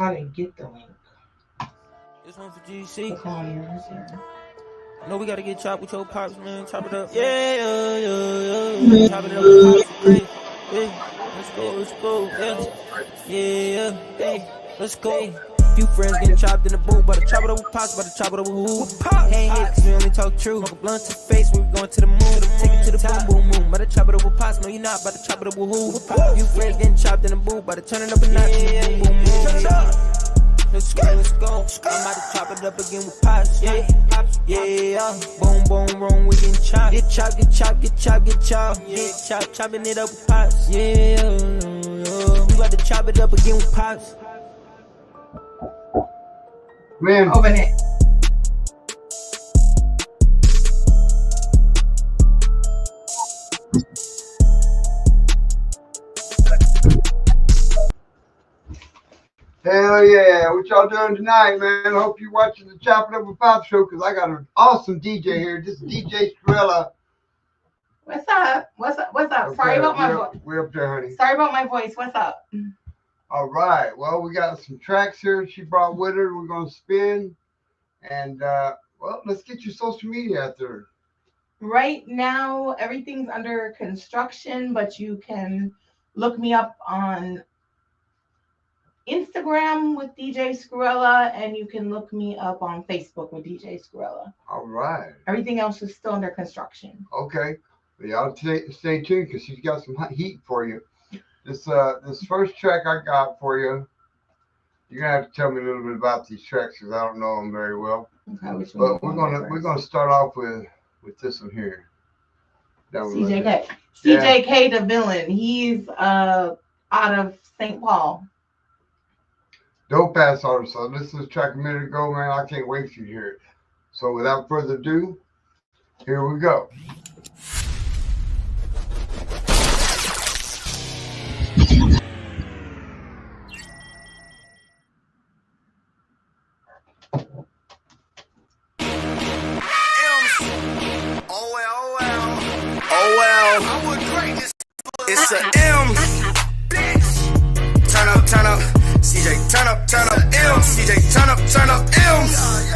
I didn't get the link. This one for GC. It's on yours here. No, we gotta get chopped with your pops, man. Chop it up. Yeah. Chop it up with pops for crazy. Yeah. Let's go. Yeah. Hey, let's go. Few friends getting chopped in the booth, but I chop it up with pops, but I chop it up with who? Ain't hit cause we only talk true. Smoke a blunt to the face, we going to the moon. Take it to the boom, boom. But I chop it up with pops, no you not, but I chop it up with who? Few friends getting chopped in the booth, but I turn it up a notch. Boom, boom, boom. Turn it up. Let's go. I'm about to chop it up again with pops, yeah. Boom, boom, we getting chopped. Get chopped. Chopping it up with pops, yeah. We about to chop it up again with pops. Man, open it. Hell yeah, what y'all doing tonight, man? I hope you're watching the Chopping Up with Pop show, because I got an awesome DJ here. This is DJ SCREWELLA. What's up? Okay, Sorry about my voice. We're up there, honey. Sorry about my voice. What's up? All right, well, we got some tracks here she brought with her. We're going to spin. And, well, let's get your social media out there. Right now, everything's under construction, but you can look me up on Instagram with DJ SCREWELLA, and you can look me up on Facebook with DJ SCREWELLA. All right. Everything else is still under construction. Okay. Well, y'all stay tuned, because she's got some hot heat for you. This first track I got for you, you're gonna have to tell me a little bit about these tracks, because I don't know them very well. Okay, which but we're gonna start off with this one here. CJK. CJK the villain. He's out of St. Paul. Dope ass artist. So this is a track a minute ago, man. I can't wait for you to hear it. So without further ado, here we go. It's a M. Turn up. CJ, turn up. M. CJ, turn up. M.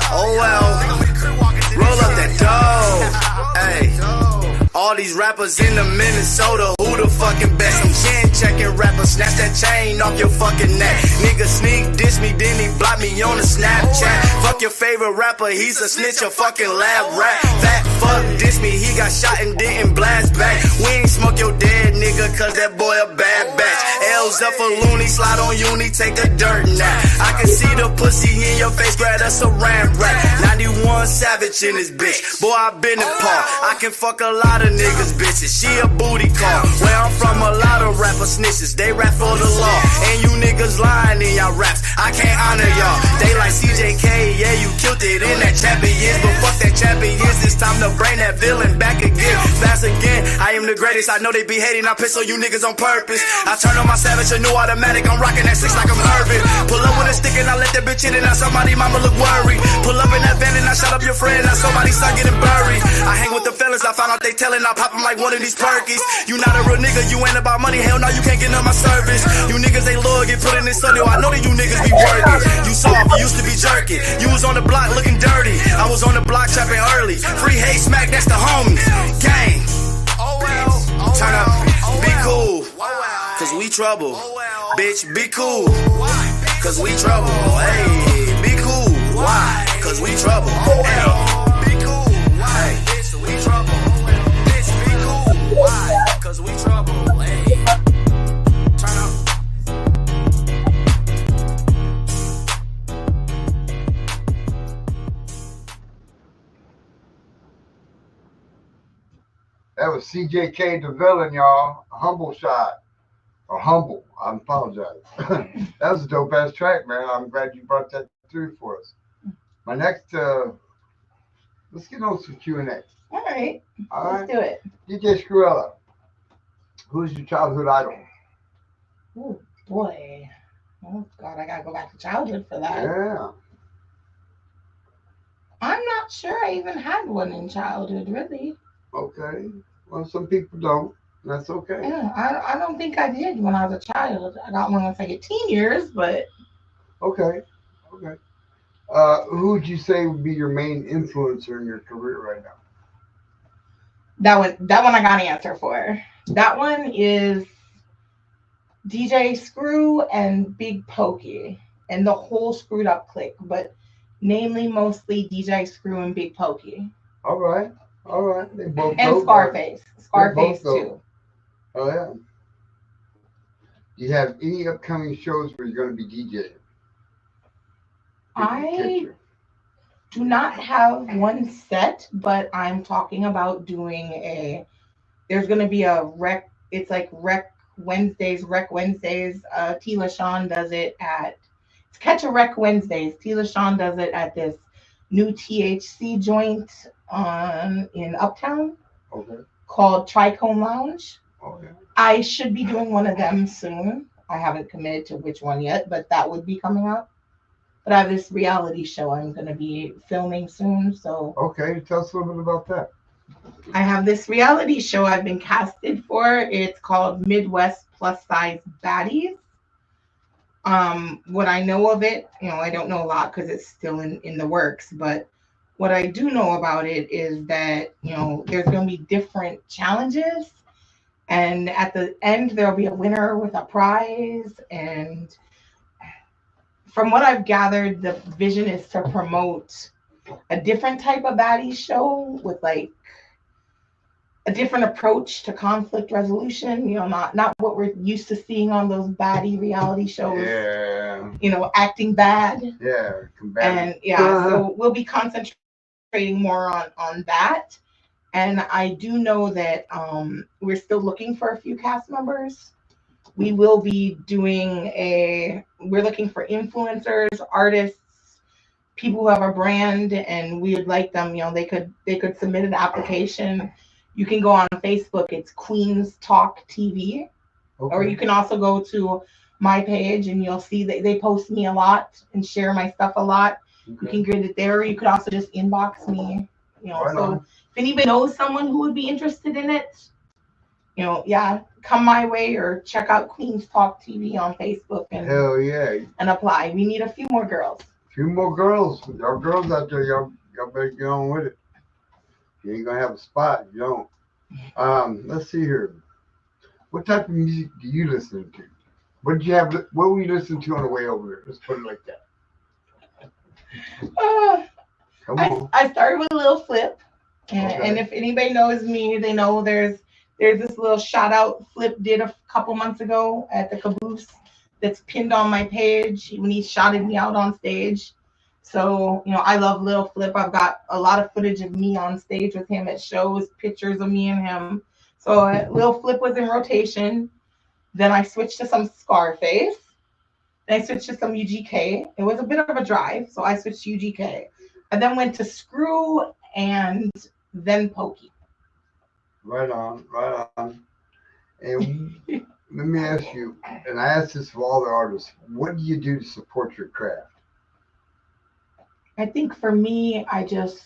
Oh well. Roll up that dough. Hey. All these rappers in the Minnesota, who the fucking best? I'm chin-checking rappers, snatch that chain off your fucking neck. Nigga sneak diss me, then he block me on the Snapchat. Fuck your favorite rapper, he's a snitch, a fucking lab rat. Fat fuck diss me, he got shot and didn't blast back. We ain't smoke your dead nigga, cause that boy a bad batch. L's up for loony, slide on uni, take a dirt nap. I can see the pussy in your face, grab us a ram rap. 91 Savage in this bitch, boy I been in Paul. I can fuck a lot of niggas bitches, she a booty call. Where I'm from, a lot of rappers snitches, they rap for the law. And you niggas lying in y'all raps, I can't honor y'all. They like CJK, yeah you killed it in that Champions, but fuck that Champions, it's time to bring that villain back again. Fast again, I am the greatest, I know they be hating, I piss on you niggas on purpose. I turn on my Savage, a new automatic, I'm rocking that 6 like I'm Irvin. Pull up with a stick and I let that bitch hit it, now somebody mama look worried. Pull up in that van and I shut up your friend, now somebody start getting buried. I hang with the fellas, I found out they telling, I pop them like one of these perkies. You not a real nigga, you ain't about money, hell no, you can't get none of my service. You niggas ain't loyal, get put in this studio, I know that you niggas be working. You soft, you used to be jerking, you was on the block looking dirty, I was on the block trapping early. Free hate smack, that's the homies. Gang. Turn up, be cool, cause we trouble. Bitch, be cool, cause we trouble. Hey, be cool, why? Cause we trouble. Hey, be cool, why? Bitch, we trouble. Bitch, be cool, why? Cause we trouble. Hey, turn up. That was CJK the villain, y'all. A humble shot. Or humble. I apologize. That was a dope ass track, man. I'm glad you brought that through for us. My next, let's get on some Q&A. All right. Let's do it. DJ SCREWELLA, who's your childhood idol? Oh, boy. Oh, God, I got to go back to childhood for that. Yeah. I'm not sure I even had one in childhood, really. Okay. Well, some people don't. That's okay. Yeah, I don't think I did when I was a child. I got one once I get teen years, but... Okay. Okay. Who would you say would be your main influencer in your career right now? That one I got an answer for. That one is DJ Screw and Big Pokey and the whole screwed up clique, but namely mostly DJ Screw and Big Pokey. All right. All right. They both And dope, right? Scarface. They're both Scarface dope. too. Oh yeah. Do you have any upcoming shows where you're going to be DJing? I do not have one set, but I'm talking about doing there's gonna be a rec, it's like rec Wednesdays. Tila Sean does it at, it's Catch a Rec Wednesdays. Tila Sean does it at this new THC joint in Uptown Okay. called Tricone Lounge. Okay. I should be doing one of them soon. I haven't committed to which one yet, but that would be coming up. But I have this reality show I'm going to be filming soon. So Okay. Tell us a little bit about that. I have this reality show I've been casted for. It's called Midwest Plus Size Baddies. What I know of it, I don't know a lot because it's still in the works. But what I do know about it is that, there's going to be different challenges. And at the end, there'll be a winner with a prize. And from what I've gathered, the vision is to promote a different type of baddie show with like a different approach to conflict resolution, not what we're used to seeing on those baddie reality shows, Yeah. Acting bad. Yeah. Combative. And so we'll be concentrating more on that. And I do know that we're still looking for a few cast members. We will be we're looking for influencers, artists, people who have a brand, and we would like them, they could submit an application. You can go on Facebook, it's Queens Talk TV. Okay. Or you can also go to my page and you'll see that they post me a lot and share my stuff a lot. Okay. You can get it there. You could also just inbox me, Right so on. if anybody knows someone who would be interested in it, come my way or check out Queens Talk TV on Facebook Hell yeah. and apply. We need a few more girls. Few more girls. Y'all girls out there, y'all better get on with it. You ain't gonna have a spot. You don't. Let's see here. What type of music do you listen to? What did you have? What were you listening to on the way over there? Let's put it like that. Come on. I started with a little flip, and, Okay. and if anybody knows me, they know there's this little shout out Flip did a couple months ago at the Caboose that's pinned on my page when he shouted me out on stage. So, I love Lil Flip. I've got a lot of footage of me on stage with him at shows, pictures of me and him. So Lil Flip was in rotation. Then I switched to some Scarface. Then I switched to some UGK. It was a bit of a drive, so I switched to UGK. I then went to Screw and then Pokey. Right on, right on. And let me ask you, and I ask this for all the artists, what do you do to support your craft? I think for me, I just,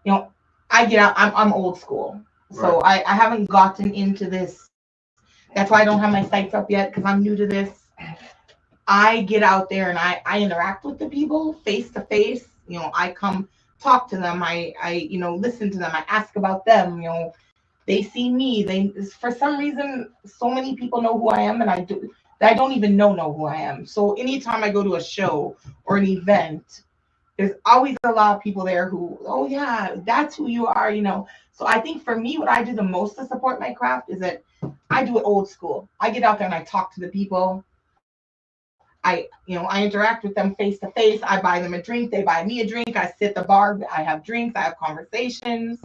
I get out, I'm old school. So I haven't gotten into this. That's why I don't have my sites up yet, because I'm new to this. I get out there and I interact with the people face to face. I come talk to them. I listen to them. I ask about them. They see me. For some reason, so many people know who I am, and I don't even know who I am. So anytime I go to a show or an event, there's always a lot of people there who, oh yeah, that's who you are. So I think for me, what I do the most to support my craft is that I do it old school. I get out there and I talk to the people. I interact with them face to face. I buy them a drink. They buy me a drink. I sit at the bar. I have drinks. I have conversations.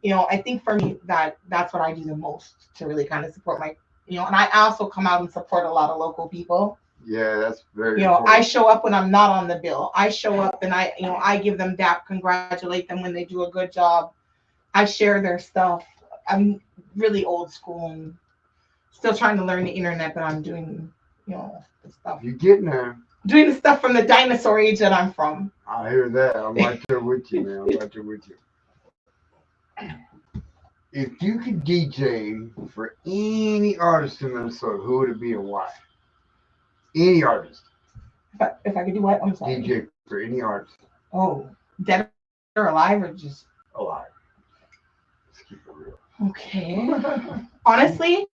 I think for me that's what I do the most to really kind of support my, and I also come out and support a lot of local people. Yeah, that's very important. I show up when I'm not on the bill. I show up and I give them dap, congratulate them when they do a good job. I share their stuff. I'm really old school and still trying to learn the internet, but I'm doing, the stuff. You're getting there. Doing the stuff from the dinosaur age that I'm from. I hear that. I'm right there with you, man. I'm right there with you. If you could DJ for any artist in Minnesota, who would it be and why? Any artist. If I could do what? I'm sorry. DJ for any artist. Oh, dead or alive or just alive? Let's keep it real. Okay. Honestly,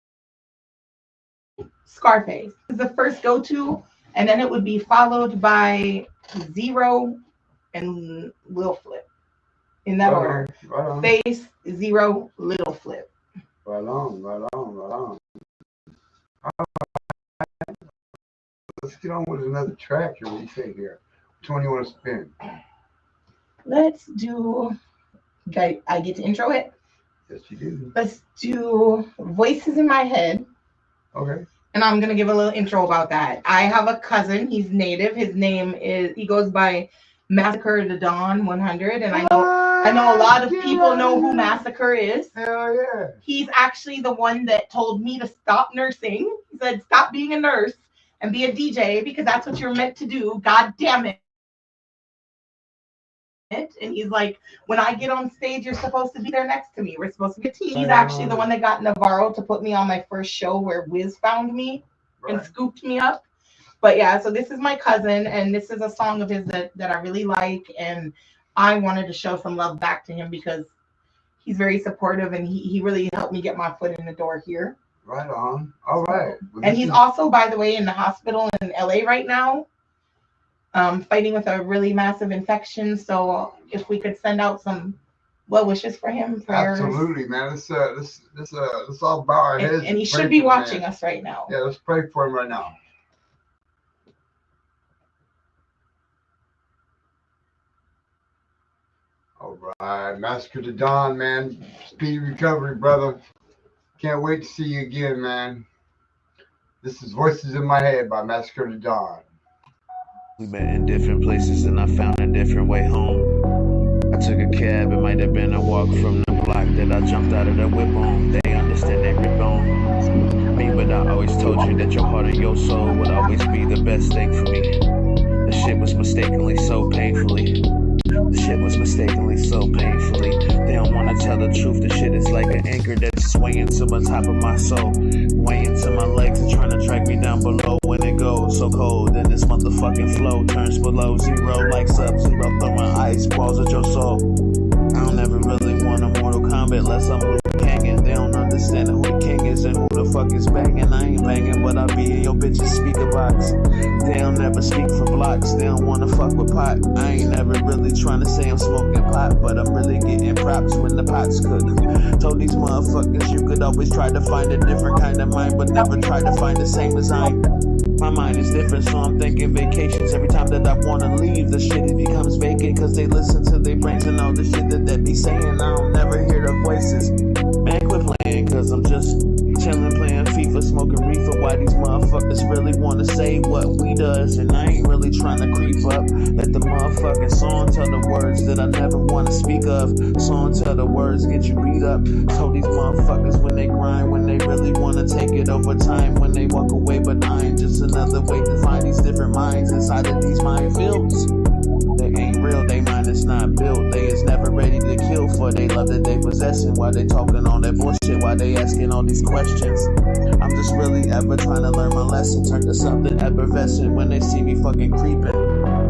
Scarface is the first go-to, and then it would be followed by Zero and Lil Flip. In that order. Right on. Face, Zero, Lil Flip. Right on. Let's get on with another track here. What do you think here? Which one do you want to spin? Let's do. Okay, I get to intro it. Yes, you do. Let's do Voices in My Head. Okay. And I'm gonna give a little intro about that. I have a cousin. He's native. His name is. He goes by Massacre the Dawn 100, and I know a lot of people know who Massacre is. Hell yeah. He's actually the one that told me to stop nursing. He said, stop being a nurse and be a DJ because that's what you're meant to do. God damn it. And he's like, when I get on stage, you're supposed to be there next to me. We're supposed to be a team. He's actually the one that got Navarro to put me on my first show where Wiz found me and scooped me up. But yeah, so this is my cousin, and this is a song of his that I really like, and I wanted to show some love back to him because he's very supportive, and he really helped me get my foot in the door here. Right on. All right. Well, and he's also, by the way, in the hospital in LA right now, fighting with a really massive infection. So if we could send out some well wishes for him. Prayers. Absolutely, man. Let's all bow our heads. And he should be watching us right now. Yeah, let's pray for him right now. All right, Massacre to Dawn, man. Speedy recovery, brother. Can't wait to see you again, man. This is Voices in My Head by Massacre to Dawn. We met in different places and I found a different way home. I took a cab, it might have been a walk from the block that I jumped out of the whip on. They understand that rip on me, but I always told you that your heart and your soul would always be the best thing for me. The shit was mistakenly so painfully. The shit was mistakenly so painfully. They don't wanna tell the truth. The shit is like an anchor that's swaying to the top of my soul, weighing to my legs and trying to drag me down below. When it goes so cold, then this motherfucking flow turns below zero like Sub-Zero, throwing ice balls at your soul. I don't ever really want a Mortal Kombat unless I'm Liu Kang, and they don't understand who the king is and who the fuck is banging. I ain't banging, but I be in your bitch's speaker box. They don't never speak for blocks. They don't wanna fuck with pot. I ain't never really trying to say I'm smoking pot, but I'm really getting props when the pot's cooked. Told these motherfuckers you could always try to find a different kind of mind, but never try to find the same design. My mind is different, so I'm thinking vacations. Every time that I wanna leave, the shit it becomes vacant, cause they listen to their brains and all the shit that they be saying. I don't never hear the voices. Man, quit playing, cause I'm just chillin', playing FIFA, smoking reefer. Why these motherfuckers really wanna say what we does, and I ain't really trying to creep up. Let the motherfucking song tell the words that I never wanna speak of. Song tell the words get you beat up. Told these motherfuckers when they grind, when they really wanna take it over time, when they walk away, but I ain't just another way to find these different minds inside of these minefields. They ain't real, they mind is not built. They is never ready to kill for they love that they possessing. Why they talking all that bullshit? Why they asking all these questions? I'm just really ever trying to learn my lesson, turn to something effervescent when they see me fucking creeping.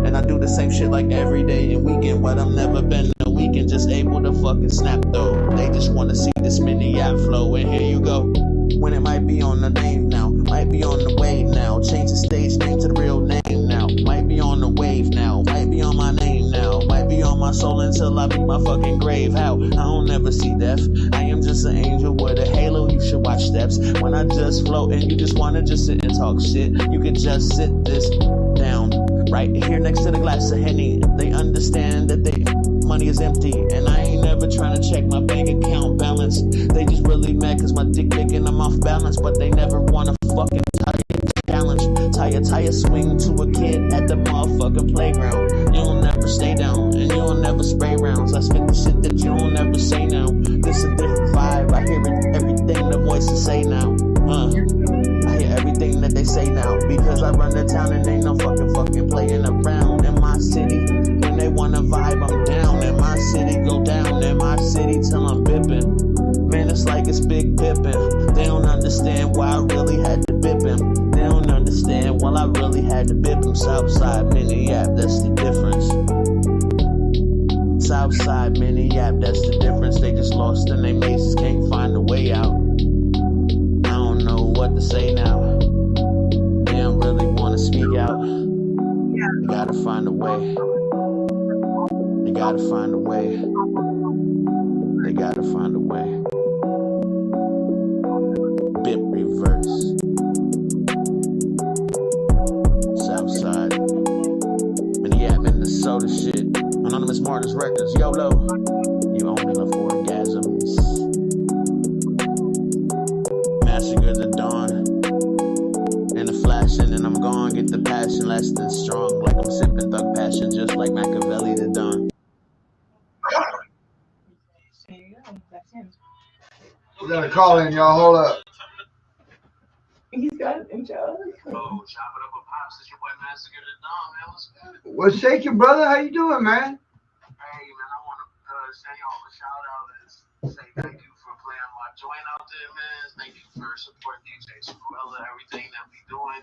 And I do the same shit like every day and weekend, but I'm never been a weekend just able to fucking snap though. They just wanna see this mini yacht flow, and here you go. When it might be on the name now, might be on the wave now. Change the stage name to the real name now. Might be on the wave now, might be on my name now. Might be on my soul until I beat my fucking grave. How? I don't ever see death. I am just an angel with a halo. You should watch steps. When I just float and you just wanna just sit and talk shit, you can just sit this down right here next to the glass of Henny. They understand that they money is empty, and I ain't never trying to check my bank account balance. They just really mad cause my dick big and I'm off balance, but they never wanna fucking challenge. Tie a swing to a kid at the motherfucking playground. You'll never stay down, and you'll never spray rounds. I spit the shit that you don't ever say now. This a different vibe, I hear it, everything the voices say now. I hear everything that they say now, because I run the town and ain't no fucking playing around. In my city, when they wanna vibe, I'm down. In my city, go down. In my city till I'm bippin'. Man, it's like it's Big Pippin'. They don't understand why I really had to bip him. They don't understand why I really Southside Mini-Yap, that's the difference. Southside Mini-Yap, that's the difference. They just lost in their mazes, can't find a way out. I don't know what to say now. They don't really want to speak out. They gotta find a way. They gotta find a way. They gotta find a way. Bit reverse. Southside. Mini-Yap, Minnesota shit. Anonymous Martyrs Records. YOLO. You only love orgasms. Massacre the dawn. In a flash and then I'm gone. Get the passion less than strong. Like I'm sipping thug passion just like Machiavelli the Don. There you go. That's him. We got a call in, y'all. Hold up. He's got it in charge. Oh, chop it up with Pops. It's your boy Massacre the Dawn, man. What's good? What's shaking, brother? How you doing, man? Hey, man, I want to say y'all a shout out and say thank you for playing my joint out there, man. Thank you for supporting DJ SCREWELLA, everything that we doing.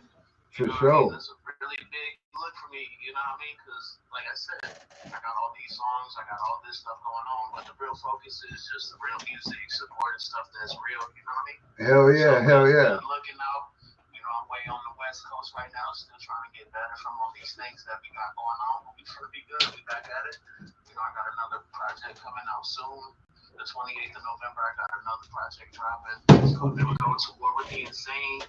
For sure. That's a really big look for me, you know what I mean? Because, like I said, I got all these songs, I got all this stuff going on, but the real focus is just the real music, supporting stuff that's real, you know what I mean? Hell yeah, so, hell yeah. Looking out, you know, I'm way on the West Coast right now, still trying to get better from all these things that we got going on, but we should be good, we back at it. You know, I got another project coming out soon. The 28th of November, I got another project dropping. It's called Never Go to War with the Insane.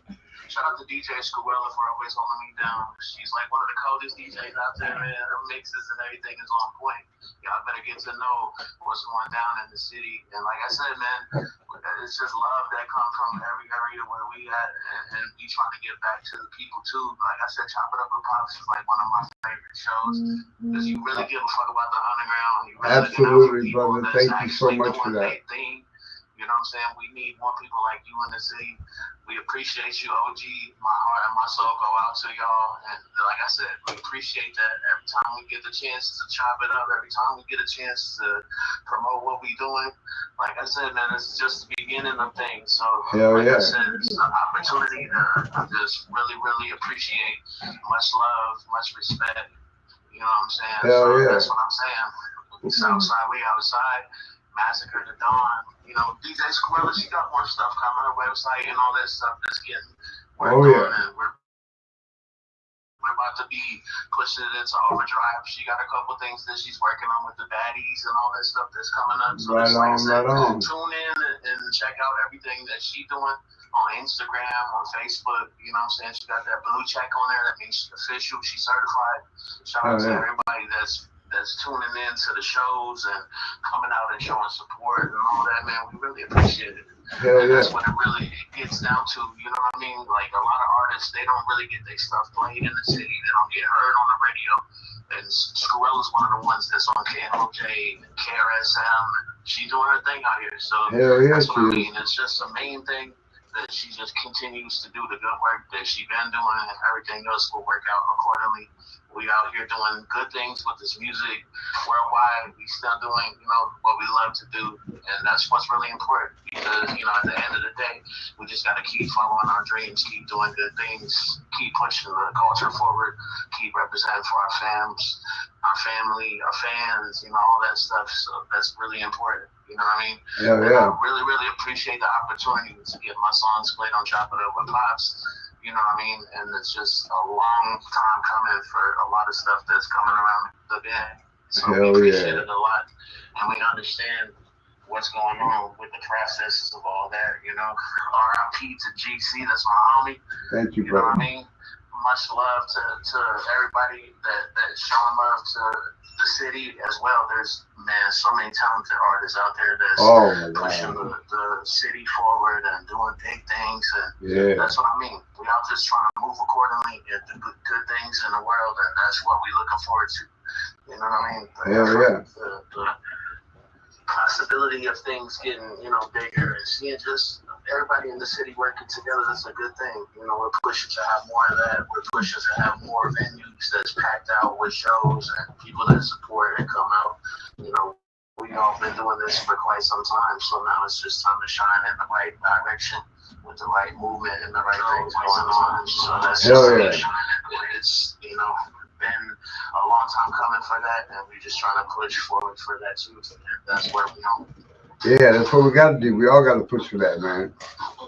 Shout out to DJ SCREWELLA for always holding me down. She's like one of the coldest DJs out there, man. Her mixes and everything is on point. Y'all better get to know what's going down in the city. And like I said, man, it's just love that comes from every area where we at, and we trying to get back to the people too. Like I said, Chop It Up with Pops is like one of my favorite shows because you really give a fuck about the underground. You really Absolutely, brother. Thank you so much for that. You know what I'm saying? We need more people like you in the city. We appreciate you, OG. My heart and my soul go out to y'all. And like I said, we appreciate that every time we get the chance to chop it up, every time we get a chance to promote what we doing. Like I said, man, it's just the beginning of things. So like I said, it's an opportunity that I just really, really appreciate. Much love, much respect. You know what I'm saying? That's what I'm saying. Southside, we outside. Massacre the Dawn. You know, DJ SCREWELLA, she got more stuff coming. Her website and all that stuff that's getting worked on, and we're about to be pushing it into overdrive. She got a couple things that she's working on with the baddies and all that stuff that's coming up. So right on. Tune in and check out everything that she's doing on Instagram, on Facebook. You know what I'm saying? She got that blue check on there. That means she's official. She's certified. Shout out to everybody that's tuning in to the shows and coming out and showing support and all that, man. We really appreciate it. And that's what it really gets down to, you know what I mean? Like a lot of artists, they don't really get their stuff played in the city. They don't get heard on the radio. And SCREWELLA's one of the ones that's on KNOJ and KRSM. She's doing her thing out here. So that's what I mean. It's just the main thing that she just continues to do the good work that she's been doing, and everything else will work out accordingly. We out here doing good things with this music worldwide. We still doing, you know, what we love to do, and that's what's really important. Because, you know, at the end of the day, we just got to keep following our dreams, keep doing good things, keep pushing the culture forward, keep representing for our fams, our family, our fans, you know, all that stuff. So that's really important. You know what I mean? I really, really appreciate the opportunity to get my songs played on Chop It Up with Pops. You know what I mean? And it's just a long time coming for a lot of stuff that's coming around the bend. So we appreciate it a lot. And we understand what's going on with the processes of all that, you know. RIP to GC, that's my homie. Thank you, brother. You know what I mean? Much love to everybody that's showing love to the city as well. There's, man, so many talented artists out there that's pushing the city forward and doing big things. And that's what I mean. We all just trying to move accordingly and do good things in the world, and that's what we're looking forward to. You know what I mean? The possibility of things getting, you know, bigger and seeing just everybody in the city working together, that's a good thing. You know, we're pushing to have more of that. We're pushing to have more venues that's packed out with shows and people that support and come out. You know, we all been doing this for quite some time, so now it's just time to shine in the right direction with the right movement and the right things going on. So that's it's been a long time coming for that, and we're just trying to push forward for that too. And that's where we are. Yeah, that's what we got to do. We all got to push for that, man.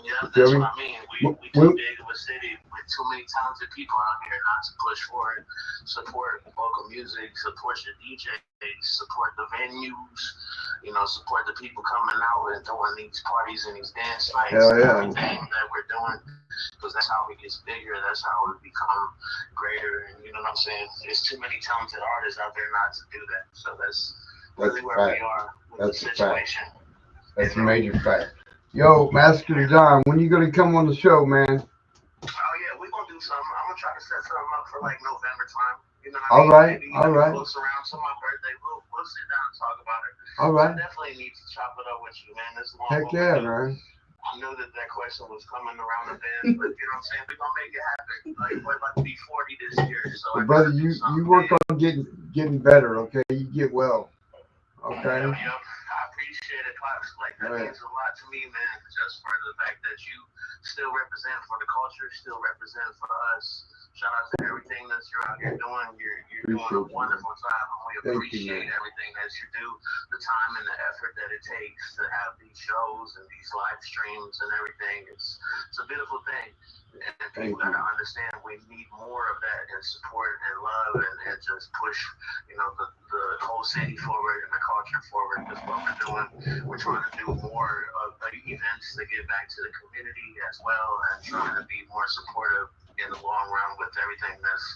Yeah, that's what I mean. We too big of a city with too many talented people out here not to push for it. Support local music, support your DJs, support the venues, support the people coming out and throwing these parties and these dance nights and everything that we're doing. Because that's how it gets bigger. That's how we become greater. And you know what I'm saying? There's too many talented artists out there not to do that. So that's really where we are with the situation. That's a major fact. Yo, Massacre to Don, when you gonna come on the show, man? Oh yeah, we're gonna do something. I'm gonna try to set something up for like November time. You know what I all mean? Right, maybe all right. Close around to my birthday, we'll sit down and talk about it. All right. I definitely need to chop it up with you, man. This long. Heck yeah, man. I knew that question was coming around the bend, but you know what I'm saying? We're gonna make it happen. Like we're about to be 40 this year, so but brother, you work on getting better, okay? You get well, okay? Yep. I appreciate it, Pops. Like that means a lot to me, man. Just for the fact that you still represent for the culture, still represent for us. Shout out to everything that you're out here doing. You're doing a wonderful job, and we appreciate everything that you do, the time and the effort that it takes to have these shows and these live streams and everything. It's a beautiful thing. And people gotta understand we need more of that and support and love and just push, the whole city forward and the culture forward. That's what we're doing. We're trying to do more of events to give back to the community as well, and trying to be more supportive in the long run with everything that's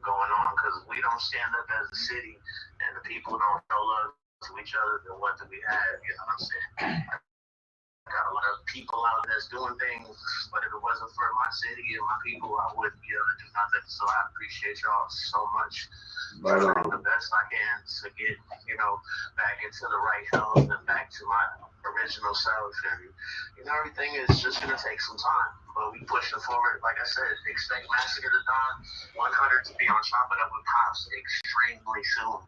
going on. Because we don't stand up as a city, and the people don't show love to each other, then what do we have? You know what I'm saying? Got a lot of people out there that's doing things, but if it wasn't for my city and my people, I wouldn't be able to do nothing. So I appreciate y'all so much. Trying the best I can to get, back into the right health and back to my original self. And, everything is just going to take some time, but we pushing forward. Like I said, expect Massacre to Dawn 100 to be on Chop It Up with Pops extremely soon.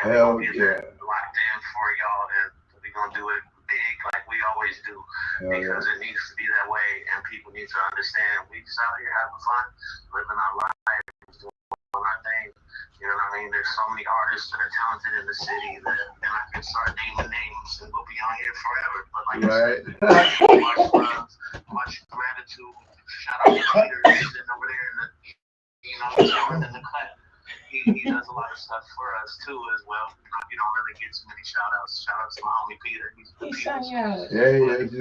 And we're going to get that locked in for y'all, and we're going to do it big like we always do, because it needs to be that way, and people need to understand we just out here having fun, living our lives, doing our thing. You know what I mean? There's so many artists that are talented in the city that, and I can start naming names and we'll be on here forever. But like I said, much love, much gratitude. Shout out to Peter sitting over there in the, in the cut. He does a lot of stuff for us too as well. You don't really get too many shout outs. Shout out to my homie Peter. He's he's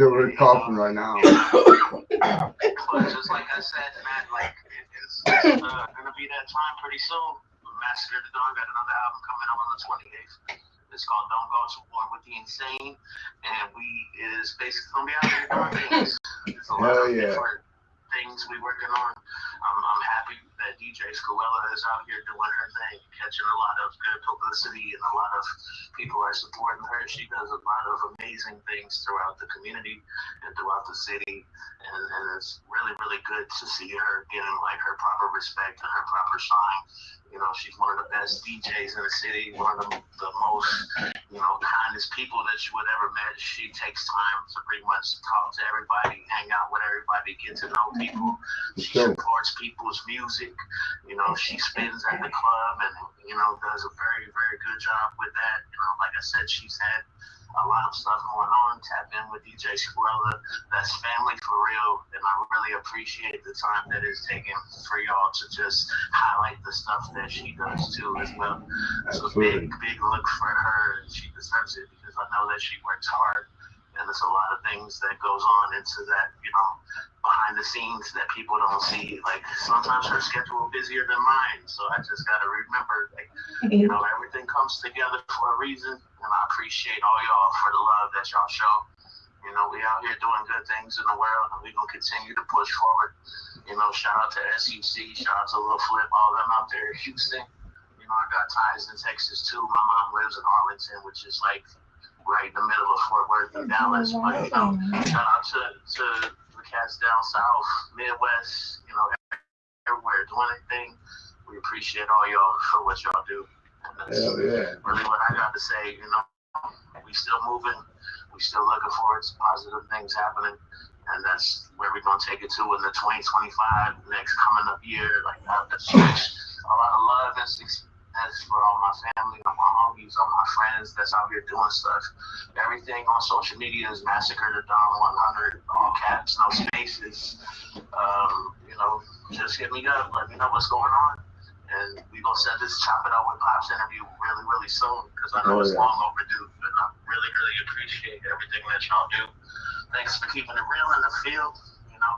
over there coughing right now. But just like I said, man, like it's gonna be that time pretty soon. Massacre to Dawn got another album coming up on the 28th. It's called Don't Go to War with the Insane, and we is basically gonna be out here doing things. There's a lot of different things we working on. I'm happy that DJ SCREWELLA is out here doing her thing, catching a lot of good publicity, and a lot of people are supporting her. She does a lot of amazing things throughout the community and throughout the city, and it's really, really good to see her getting like her proper respect and her proper shine. She's one of the best DJs in the city, one of the most, kindest people that you would ever met. She takes time to pretty much talk to everybody, hang out with everybody, get to know people. She supports people's music. She spins at the club and, does a very, very good job with that. Like I said, she's had a lot of stuff going on. Tap in with DJ SCREWELLA. That's family for real, and I really appreciate the time that it's taken for y'all to just highlight the stuff that she does too as well. So big look for her, and she deserves it because I know that she works hard, and there's a lot of things that goes on into that, behind the scenes that people don't see. Like sometimes her schedule busier than mine, so I just gotta remember, everything comes together for a reason, and I appreciate all y'all for the love that y'all show. We out here doing good things in the world, and we're gonna continue to push forward. Shout out to SEC, shout out to Lil Flip, all them out there in Houston. I got ties in Texas too. My mom lives in Arlington, which is like right in the middle of Fort Worth and Dallas. But shout out to the cats down south, Midwest, everywhere doing anything. We appreciate all y'all for what y'all do. And that's really what I got to say. We still moving. We still looking forward to positive things happening. and that's where we're gonna take it to in the 2025 next coming up year. Like that's a lot of love and success for all my family, all my homies, all my friends that's out here doing stuff. Everything on social media is Massacre the Dawn 100, all caps, no spaces. You know, just hit me up, let me know what's going on, and we gonna set this Chop It Up with Pops interview really, really soon, because I know it's long overdue, and I really, really appreciate everything that y'all do. Thanks for keeping it real in the field, you know,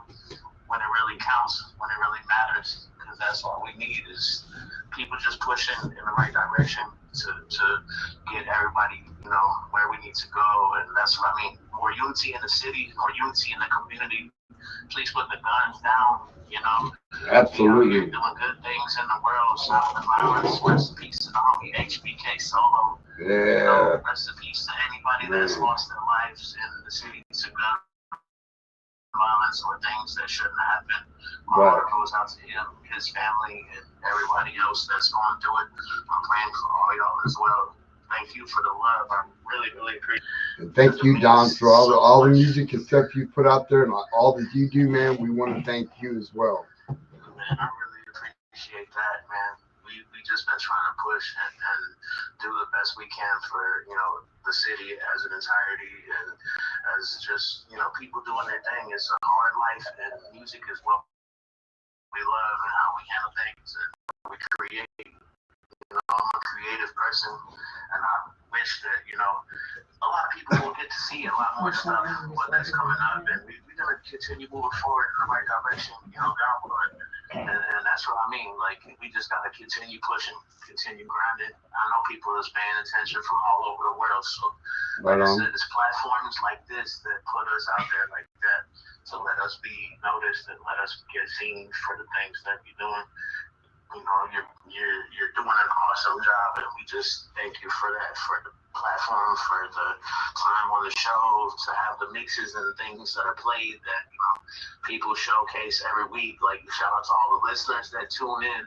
when it really counts, when it really matters, because that's all we need is people just pushing in the right direction to get everybody, you know, where we need to go. And that's what I mean. More unity in the city, more unity in the community. Please put the guns down, you know. Absolutely. You're doing good things in the world. Stop the violence. Rest in peace to the homie HBK Solo. Yeah. You know, rest in peace to anybody that's lost their lives in the city to gun violence or things that shouldn't have happened. My heart goes out to him, his family, and everybody else that's going through it. I'm praying for all y'all as well. Thank you for the love. I really, really appreciate it. And thank you, Don, for all the music and stuff you put out there and all that you do, man. We want to thank you as well. Man, I really appreciate that, man. We just been trying to push and do the best we can for, you know, the city as an entirety, and as just, you know, people doing their thing. It's a hard life, and music is what we love and how we handle things and we create. You know, I'm a creative person, and I wish that, you know, a lot of people will get to see a lot more stuff, what that's coming up, and we're going to continue moving forward in the right direction, you know, downward. And that's what I mean. Like, we just got to continue pushing, continue grinding. I know people is paying attention from all over the world. So, like I said, it's platforms like this that put us out there like that to let us be noticed and let us get seen for the things that we're doing. You know, you're doing an awesome job, and we just thank you for that, for the platform, for the time on the show, to have the mixes and the things that are played that, you know, people showcase every week. Like, shout out to all the listeners that tune in,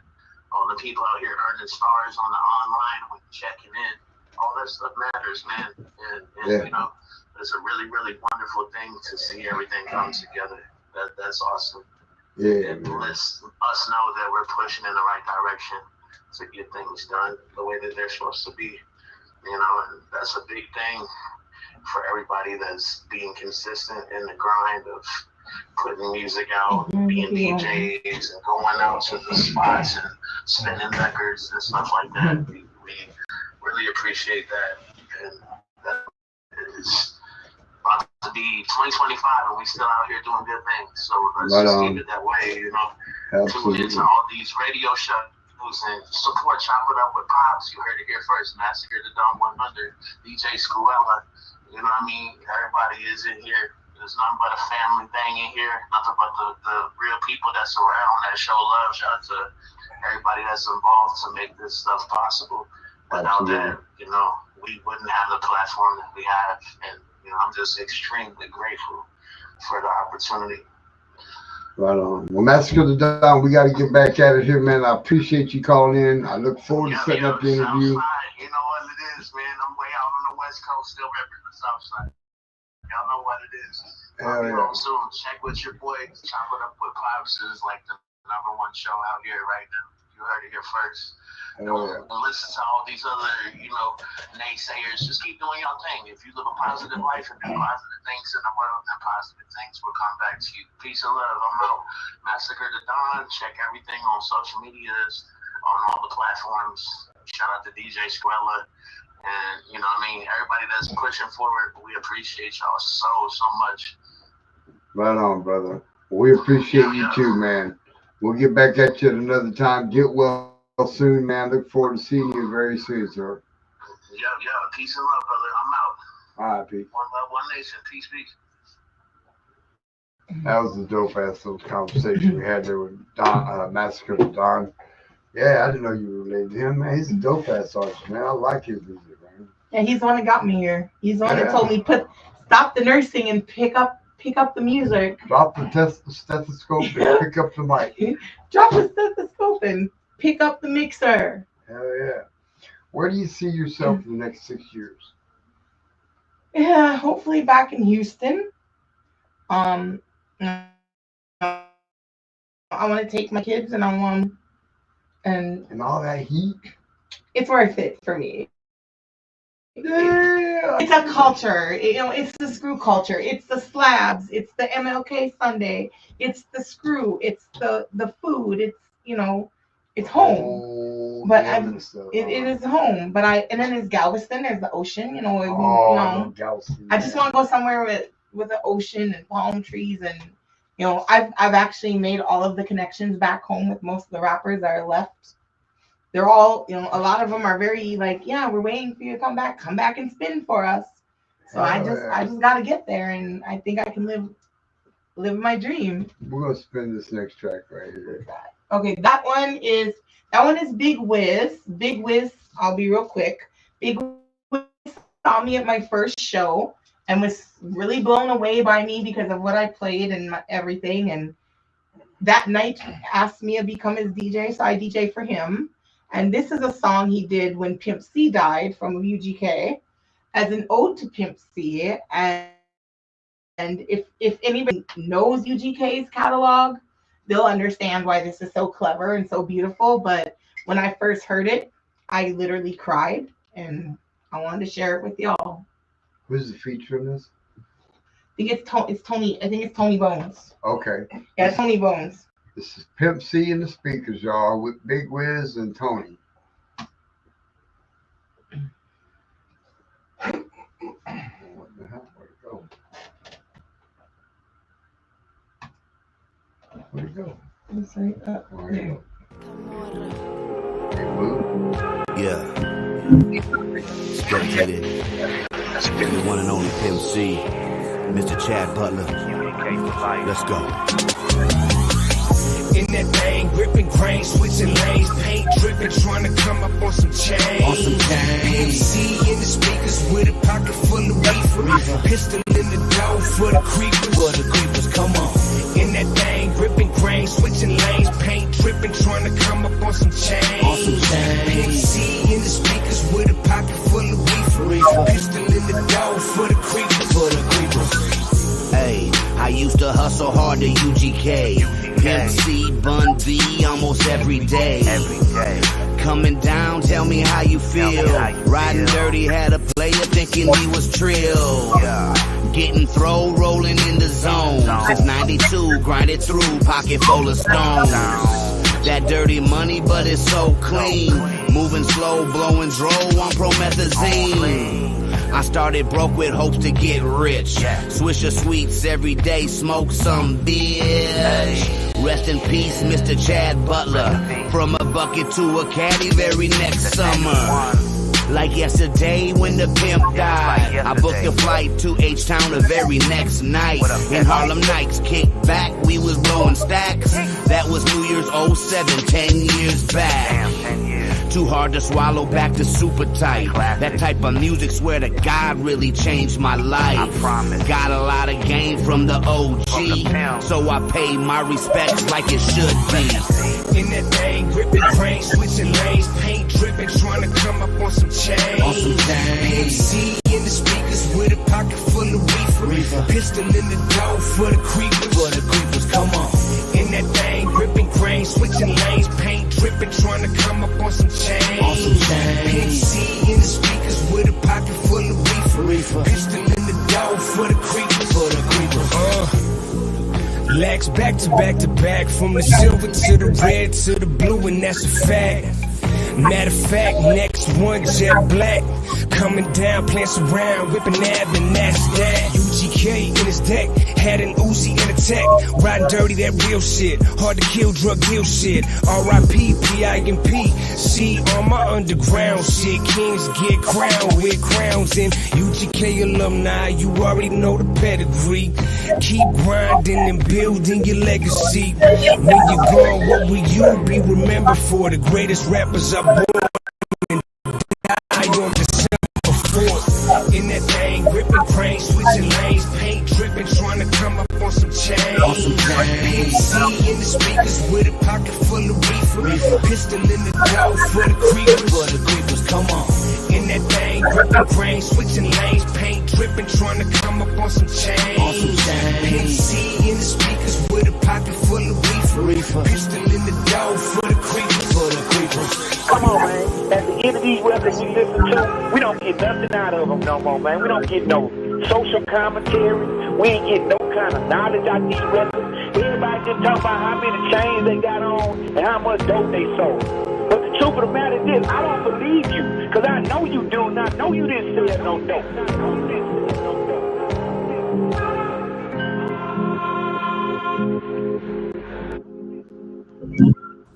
all the people out here earning stars on the online when checking in. All that stuff matters, man. And you know, it's a really, really wonderful thing to see everything come together. That's awesome. Yeah, it lets us know that we're pushing in the right direction to get things done the way that they're supposed to be. You know, and that's a big thing for everybody that's being consistent in the grind of putting music out, being DJs, and going out to the spots and spinning records and stuff like that. We really appreciate that, and that is about to be 2025, and we still out here doing good things. So let's just keep it that way, you know. Tune into all these radio shows and support Chop It Up with Pops. You heard it here first. Massacre the Dawn 100, DJ SCREWELLA. You know what I mean? Everybody is in here. There's nothing but a family thing in here. Nothing but the real people that's around that show love. Shout out to everybody that's involved to make this stuff possible. Without that, you know, we wouldn't have the platform that we have. And, you know, I'm just extremely grateful for the opportunity. Right on. Well, Massacre the Dawn, we got to get back at it here, man. I appreciate you calling in. I look forward to setting up the interview. You know what it is, man. I'm way out on the West Coast, still repping the South Side. Y'all know what it is. I'll be home soon. Check with your boy. Chop It Up with Pops is like the #1 show out here right now. You heard it here first. Don't listen to all these other, you know, naysayers. Just keep doing your thing. If you live a positive life and do positive things in the world, then positive things will come back to you. Peace and love. I'm out. Massacre the Dawn. Check everything on social medias, on all the platforms. Shout out to DJ SCREWELLA. And, you know what I mean, everybody that's pushing forward, we appreciate y'all so much. Right on, brother. We appreciate you too, man. We'll get back at you at another time. Get well soon, man. Look forward to seeing you very soon, sir. Yeah. Peace and love, brother. I'm out. All right, peace. One love, one nation. Peace. That was a dope-ass little conversation we had there with Don, Massacre the Dawn. Yeah, I didn't know you were related to him, man. He's a dope-ass artist, man. I like his music, man. Yeah, he's the one that got me here. He's the one that told me stop the nursing and pick up the music. Drop the stethoscope and pick up the mic. Drop the stethoscope and pick up the mixer. Hell yeah. Where do you see yourself in the next 6 years? Yeah, hopefully back in Houston. I want to take my kids and I want And all that heat. it's worth it for me. Yeah. It's a culture, it's the screw culture. It's the slabs. It's the MLK Sunday. It's the screw. It's the food. It's it's home. But it is home. But and then there's Galveston. There's the ocean. Galveston. I just want to go somewhere with an ocean and palm trees and I've actually made all of the connections back home with most of the rappers that are left. They're all, a lot of them are very like, yeah, we're waiting for you to come back and spin for us. So I just got to get there, and I think I can live my dream. We're gonna spin this next track right here. Okay, that one is Big Wiz. Big Wiz, I'll be real quick. Big Wiz saw me at my first show and was really blown away by me because of what I played and everything. And that night asked me to become his DJ, so I DJ for him. And this is a song he did when Pimp C died from UGK as an ode to Pimp C. And if anybody knows UGK's catalog, they'll understand why this is so clever and so beautiful. But when I first heard it, I literally cried, and I wanted to share it with y'all. Who's the feature in this? I think it's Tony Bones. Okay. Yeah, Tony Bones. This is Pimp C in the speakers, y'all, with Big Wiz and Tony. What the hell? Where'd it go? It's right up there. Yeah. It's dedicated to the one and only Pimp C, Mr. Chad Butler. Let's go. In that thing, gripping grain, switching lanes, paint dripping, trying to come up on some change. Pimp C in the speakers with a pocket full of reefer, pistol in the door for the creepers. Come on. In that thing, gripping grain, switching lanes, paint dripping, trying to come up on some change. Pimp C in the speakers with a pocket full of reefer, pistol in the door for the creepers. Hey, I used to hustle hard to UGK. Pimp C, Bun B, almost every day. Coming down, tell me how you feel. Riding dirty, had a player thinking he was trill. Getting throw, rolling in the zone. Since 92, grinded through, pocket full of stones. That dirty money, but it's so clean. Moving slow, blowing dro on promethazine. I started broke with hopes to get rich. Swisher sweets every day, smoke some bitch. Rest in peace, Mr. Chad Butler. From a bucket to a caddy very next summer. Like yesterday when the pimp died, I booked a flight to H-Town the very next night. In Harlem Nights, kick back, we was blowing stacks. That was New Year's 07, 10 years back. Too hard to swallow, back to super tight. That type of music, swear to God, really changed my life. Got a lot of game from the OG, so I pay my respects like it should be. In that thing, gripping grain, switching lanes, paint dripping, trying to come up on some change. Pimp C in the speakers with a pocket full of reefer, pistol in the door for the creepers. Come on. In that thing, gripping grain, switching lanes, paint dripping, trying to come up on some change. Pimp C in the speakers with a pocket full of reefer, pistol in the door for the creepers. Lax back to back to back, from the silver to the red to the blue, and that's a fact. Matter of fact, next one, jet black. Coming down, playing around, whipping ab, and that's that. UGK in his deck, had an Uzi in a tech. Riding dirty, that real shit. Hard to kill, drug deal shit. R.I.P. P.I.M.P. See on my underground shit. Kings get crowned with crowns, and UGK alumni, you already know the pedigree. Keep grinding and building your legacy. When you're gone, what will you be remembered for? The greatest rappers are born and die on December 4th. In that thing, gripping grain, switching lanes, paint dripping, trying to come up on some change. Pimp C in the speakers with a pocket full of reefer, pistol in the door for the creepers. Come on. In that thing, gripping grain, switching lanes, paint dripping, trying to come up on some change. Pimp C in the speakers reefer. Pistol in the door for the creepers. For the creepers. Come on, man. At the end of these records we listen to, we don't get nothing out of them no more, man. We don't get no social commentary. We ain't get no kind of knowledge out these records. Everybody just talk about how many chains they got on and how much dope they sold. But the truth of the matter is this, I don't believe you, because I know you do not know you didn't sell no dope.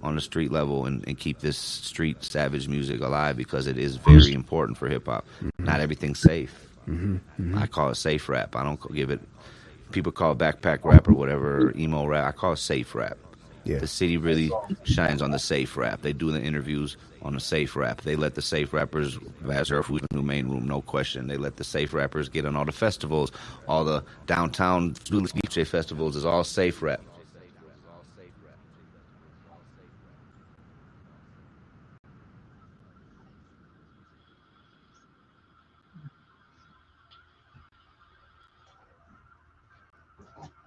On the street level and keep this street savage music alive, because it is very important for hip hop. Not everything's safe. I call it safe rap. I don't give it, people call it backpack rap or whatever, or emo rap. I call it safe rap. Yeah. The city really shines on the safe rap. They do the interviews on the safe rap. They let the safe rappers, Vassar, who's in the main room, no question. They let the safe rappers get on all the festivals. All the downtown DJ festivals is all safe rap.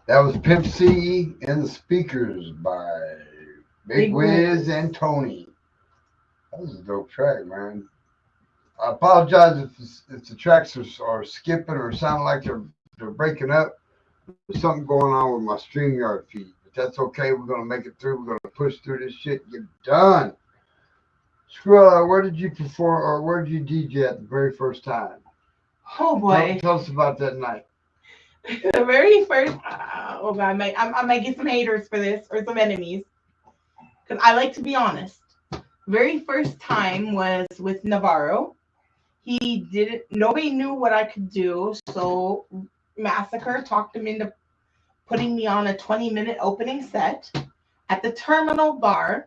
That was Pimp C in the Speakers by Big Wiz and Tony. That was a dope track, man. I apologize if the tracks are skipping or sound like they're breaking up. There's something going on with my StreamYard feed. But that's okay. We're going to make it through. We're going to push through this shit and get it done. SCREWELLA, where did you perform or where did you DJ at the very first time? Oh, boy. Tell us about that night. The very first, oh God, I might get some haters for this or some enemies, because I like to be honest. Very first time was with Navarro. He didn't, nobody knew what I could do, so Massacre talked him into putting me on a 20-minute opening set at the Terminal Bar.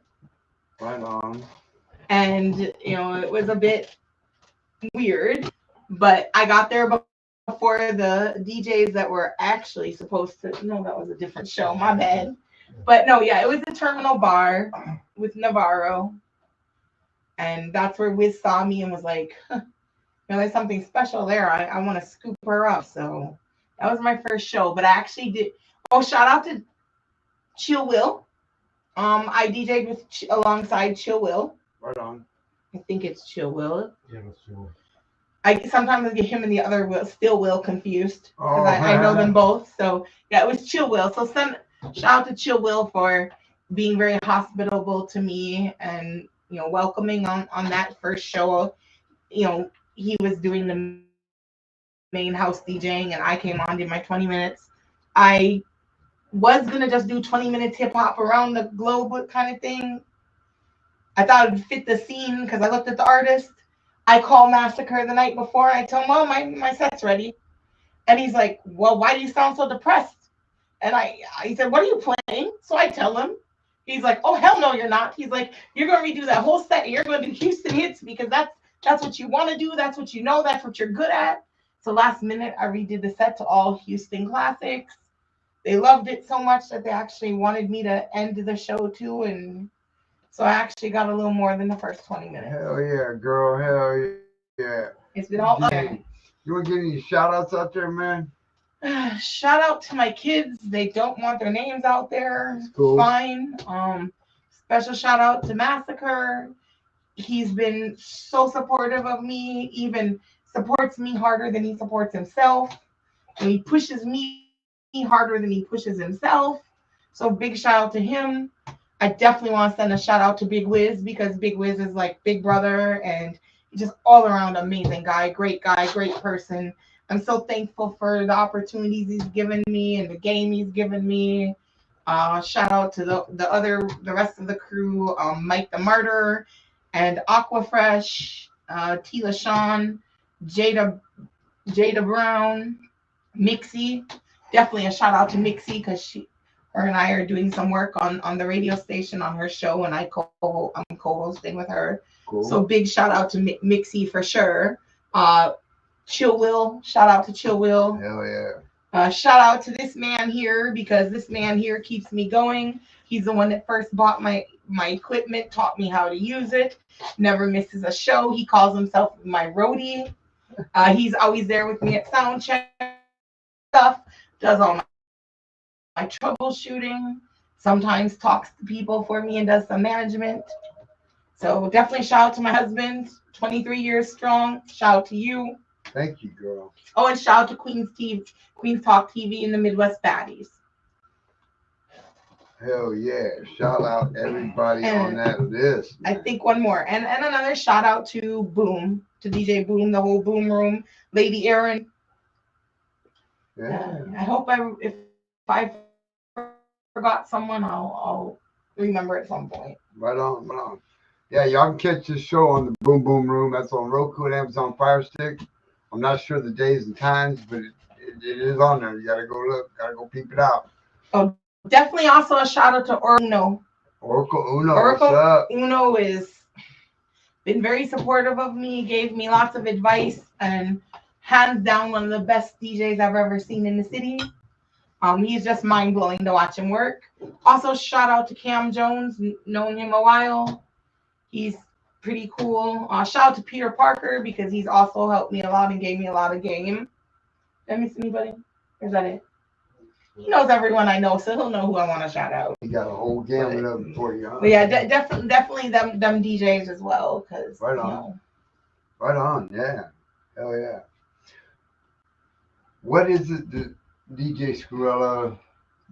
Right on. And, you know, it was a bit weird, but I got there before the DJs that were actually supposed to, no, that was a different show, my bad. But no, yeah, it was the Terminal Bar with Navarro. And that's where Wiz saw me and was like, huh, you know, there's something special there. I want to scoop her up. So that was my first show. But I actually did, oh, shout out to Chill Will. I DJ'd with alongside Chill Will. Right on. I think it's Chill Will. Yeah, that's Chill. I sometimes get him and the other Will, Still Will, confused, because I know them both. So yeah, it was Chill Will. So shout out to Chill Will for being very hospitable to me and, you know, welcoming on that first show. You know, he was doing the main house DJing and I came on, did my 20 minutes. I was gonna just do 20 minutes hip hop around the globe kind of thing. I thought it would fit the scene because I looked at the artist. I call Massacre the night before. I tell him, well, my set's ready. And he's like, well, why do you sound so depressed? And he said, what are you playing? So I tell him. He's like, oh, hell no, you're not. He's like, you're going to redo that whole set. And you're going to do Houston hits because that's what you want to do. That's what you know. That's what you're good at. So last minute, I redid the set to all Houston classics. They loved it so much that they actually wanted me to end the show too. And so I actually got a little more than the first 20 minutes. Hell yeah, girl. Hell yeah. It's been all other. You want to get any shout outs out there, man? Shout out to my kids. They don't want their names out there. Cool. Fine. Special shout out to Massacre. He's been so supportive of me, even supports me harder than he supports himself. And he pushes me harder than he pushes himself. So big shout out to him. I definitely want to send a shout out to Big Wiz because Big Wiz is like big brother and he's just all around amazing guy, great person. I'm so thankful for the opportunities he's given me and the game he's given me. Shout out to the rest of the crew, Mike the Martyr and Aquafresh, Tila Sean, Jada Brown, Mixie. Definitely a shout out to Mixie because her and I are doing some work on the radio station on her show, and I'm co-hosting with her. Cool. So big shout out to Mixie for sure. Chill Will, shout out to Chill Will. Hell yeah. Shout out to this man here because this man here keeps me going. He's the one that first bought my equipment, taught me how to use it. Never misses a show. He calls himself my roadie. He's always there with me at sound check stuff. Does all my troubleshooting. sometimes talks to people for me and does some management. So definitely shout out to my husband, 23 years strong. Shout out to you. Thank you, girl. Oh, and shout out to Queen's Talk TV and the Midwest Baddies. Hell yeah. Shout out everybody on that list. Man. I think one more. And another shout out to Boom, to DJ Boom, the whole Boom Room, Lady Erin. Yeah. I hope if I forgot someone, I'll remember at some point. Right on, right on. Yeah, y'all can catch this show on the Boom Boom Room. That's on Roku and Amazon Fire Stick. I'm not sure the days and times, but it is on there. You gotta go look, gotta go peep it out. Oh, definitely also a shout out to Uno. Oracle Uno, what's up? Uno is been very supportive of me, gave me lots of advice, and hands down one of the best DJs I've ever seen in the city. He's just mind blowing to watch him work. Also, shout out to Cam Jones, known him a while. He's pretty cool. Shout out to Peter Parker because he's also helped me a lot and gave me a lot of game. Did I miss anybody? Or is that it? He knows everyone I know, so he'll know who I want to shout out. He got a whole gamut of them for you, huh? But yeah, definitely them DJs as well. Cause, right on. Right on, yeah. Hell yeah. What is it that DJ SCREWELLA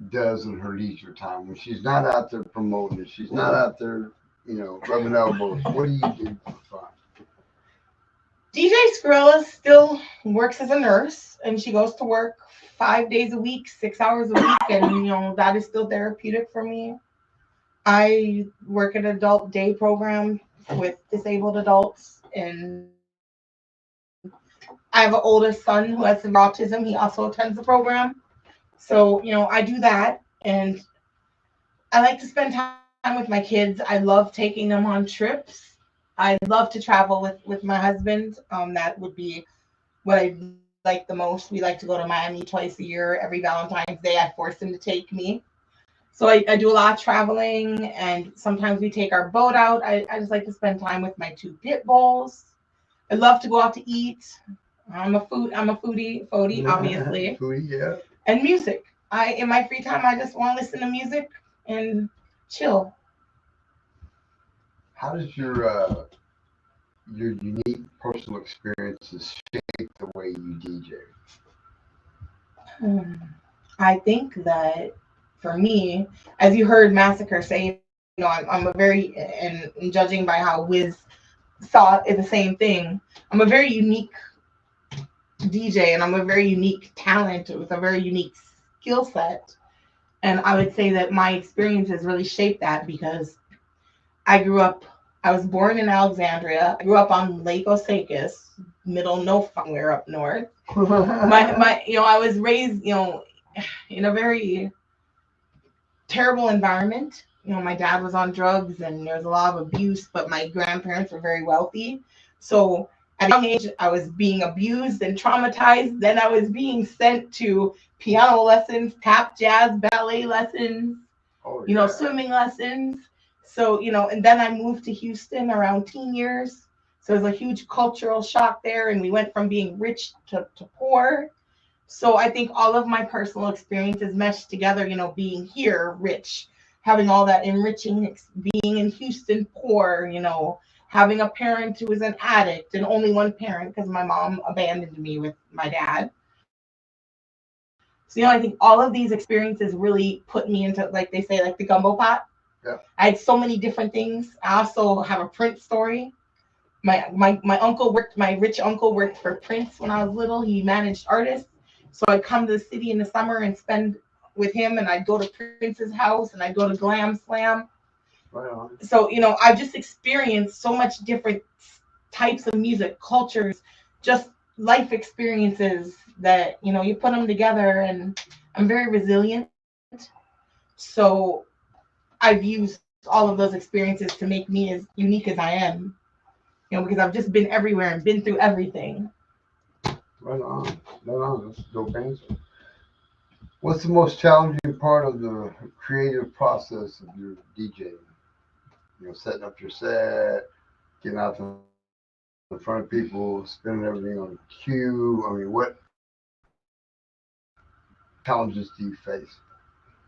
does in her leisure time when she's not out there promoting? She's not out there, rubbing elbows. What do you do for fun? DJ SCREWELLA still works as a nurse, and she goes to work 5 days a week, 6 hours a week, and that is still therapeutic for me. I work at an adult day program with disabled adults, and I have an older son who has autism. He also attends the program. So, I do that, and I like to spend time with my kids. I love taking them on trips. I love to travel with my husband. That would be what I like the most. We like to go to Miami twice a year. Every Valentine's Day, I force him to take me. So I do a lot of traveling, and sometimes we take our boat out. I just like to spend time with my 2 pit bulls. I love to go out to eat. I'm a foodie, obviously. Foodie, yeah. And music. In my free time, I just want to listen to music and chill. How does your unique personal experiences shape the way you DJ? I think that for me, as you heard Massacre say, I'm a very, and judging by how Wiz saw it, the same thing. I'm a very unique DJ, and I'm a very unique talent with a very unique skill set. And I would say that my experiences really shaped that because I was born in Alexandria. I grew up on Lake Osakis, middle nowhere up north. I was raised, in a very terrible environment. My dad was on drugs and there was a lot of abuse, but my grandparents were very wealthy. So at a young age, I was being abused and traumatized. Then I was being sent to piano lessons, tap, jazz, ballet lessons, swimming lessons. So, and then I moved to Houston around teen years. So it was a huge cultural shock there. And we went from being rich to poor. So I think all of my personal experiences meshed together, being here rich, having all that enriching, being in Houston poor, having a parent who was an addict and only one parent because my mom abandoned me with my dad. So, I think all of these experiences really put me into, like they say, like the gumbo pot. Yeah. I had so many different things. I also have a Prince story. My rich uncle worked for Prince when I was little. He managed artists. So I'd come to the city in the summer and spend with him, and I'd go to Prince's house and I'd go to Glam Slam. Right on. So, I've just experienced so much different types of music, cultures, just life experiences that, you put them together, and I'm very resilient. So I've used all of those experiences to make me as unique as I am, because I've just been everywhere and been through everything. Right on. That's a dope answer. What's the most challenging part of the creative process of your DJing? Setting up your set, getting out in front of people, spinning everything on cue. I mean, what challenges do you face?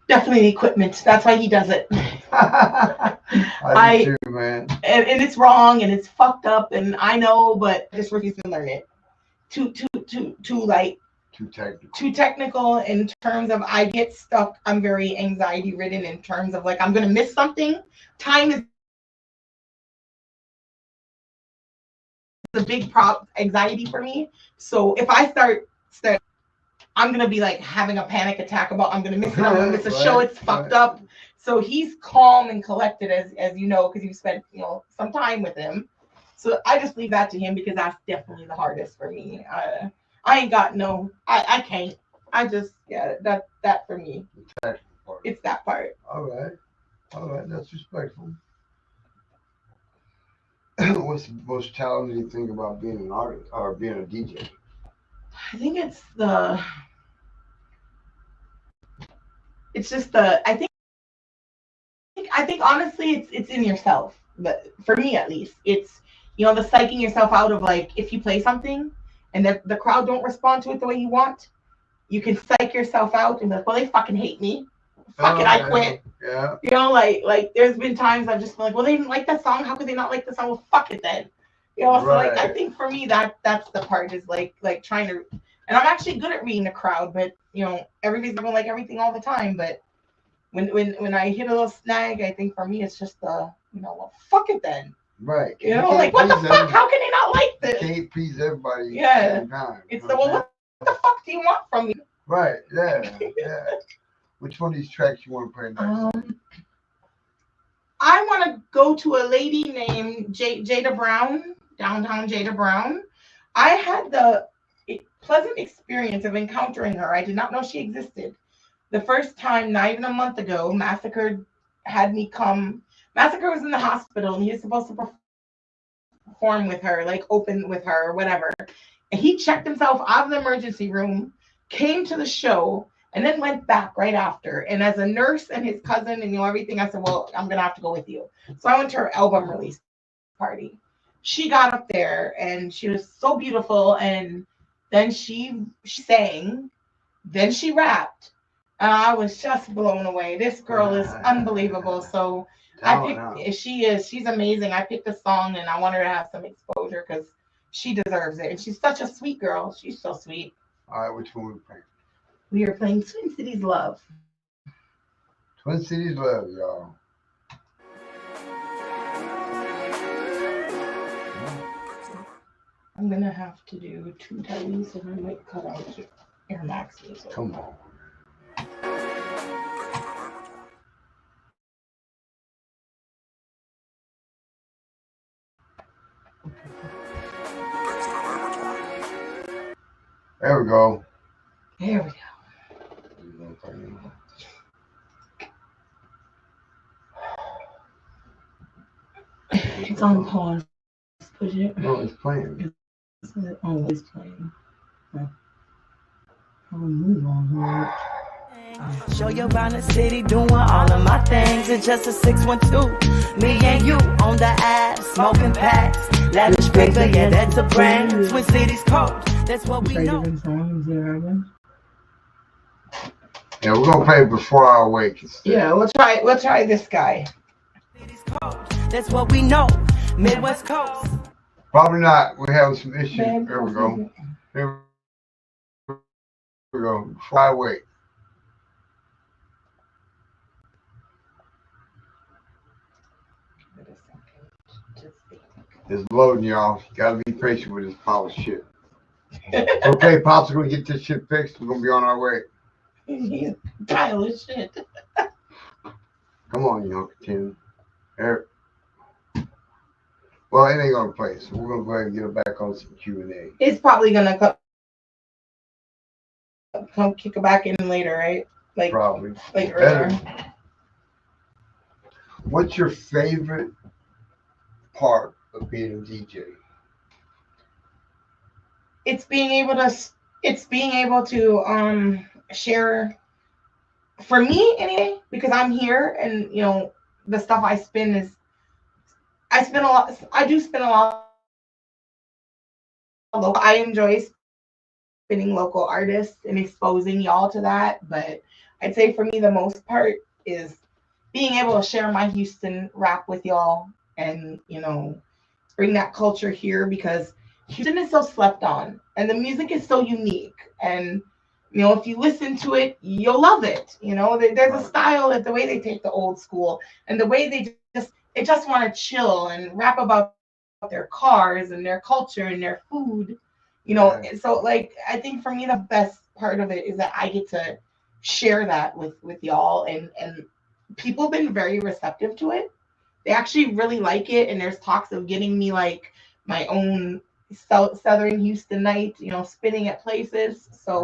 Definitely equipment. That's why he does it. I do too, man. And it's wrong and it's fucked up and I know, but I just refuse to learn it. Too technical in terms of I get stuck. I'm very anxiety ridden in terms of like I'm gonna miss something. Time is a big anxiety for me. So if I start I'm gonna be like having a panic attack about I'm gonna miss it. I'm gonna miss a show. It's fucked up. So he's calm and collected, as you know, because you spent some time with him. So I just leave that to him because that's definitely the hardest for me. I ain't got I can't. I just that for me. It's that part. All right, that's respectful. What's the most challenging thing about being an artist or being a DJ? I think it's just I think honestly it's in yourself. But for me at least, it's the psyching yourself out of like if you play something and the crowd don't respond to it the way you want, you can psych yourself out and be like, well, they fucking hate me. Fuck it, I quit. Yeah. Like there's been times I've just been like, well, they didn't like that song. How could they not like the song? Well, fuck it then. So like I think for me that's the part is like trying to, and I'm actually good at reading the crowd, but everybody's not gonna like everything all the time. But when I hit a little snag, I think for me it's just well, fuck it then. Right. Like what the fuck? How can they not like this? You can't please everybody. Yeah. At the same time. It's what the fuck do you want from me? Right. Yeah. Yeah. Which one of these tracks you want to play next? I want to go to a lady named Jada Brown, downtown Jada Brown. I had the pleasant experience of encountering her. I did not know she existed. The first time, not even a month ago, Massacre had me come. Massacre was in the hospital and he was supposed to perform with her, like open with her or whatever. And he checked himself out of the emergency room, came to the show, and then went back right after. And as a nurse and his cousin and everything, I said, well, I'm going to have to go with you. So I went to her album release party. She got up there and she was so beautiful. And then she sang, then she rapped. And I was just blown away. This girl is unbelievable. So she's amazing. I picked a song and I want her to have some exposure because she deserves it. And she's such a sweet girl. She's so sweet. All right, which one are we playing? We are playing Twin Cities Love. Twin Cities Love, y'all. I'm going to have to do 2 tellies and I might cut out Air Max music. Come on. There we go. There we go. It's on pause. Push it. No, it's playing. Oh, it's playing. I'll move on here. Show you around the city doing all of my things. It's just a 612. Me and you on the ass, smoking packs. Lavish paper, yeah, that's a brand. Twin Cities Coast, that's what we know. Yeah, we're gonna play Before I Wake. Yeah, we'll try this guy. That's what we know. Midwest Coast. Probably not. We're having some issues. There we go. Here we go. Before I Wake. It's loading, y'all. You gotta be patient with this pile of shit. Okay, Pops, we're gonna get this shit fixed. We're gonna be on our way. Pile of shit. Come on, young Tim. Eric. Well, it ain't gonna play, so we're gonna go ahead and get it back on some Q&A. It's probably gonna come kick it back in later, right? Like probably. Like earlier. What's your favorite part of being a DJ? It's being able to share, for me anyway, because I'm here and the stuff I spin a lot. I do spin a lot local. I enjoy spinning local artists and exposing y'all to that, but I'd say for me the most part is being able to share my Houston rap with y'all, and bring that culture here, because Houston is so slept on and the music is so unique. And if you listen to it, you'll love it. There's a style that the way they take the old school and the way they just want to chill and rap about their cars and their culture and their food. So like I think for me the best part of it is that I get to share that with y'all, and people have been very receptive to it. They actually really like it, and there's talks of getting me like my own Southern Houston night, spinning at places. So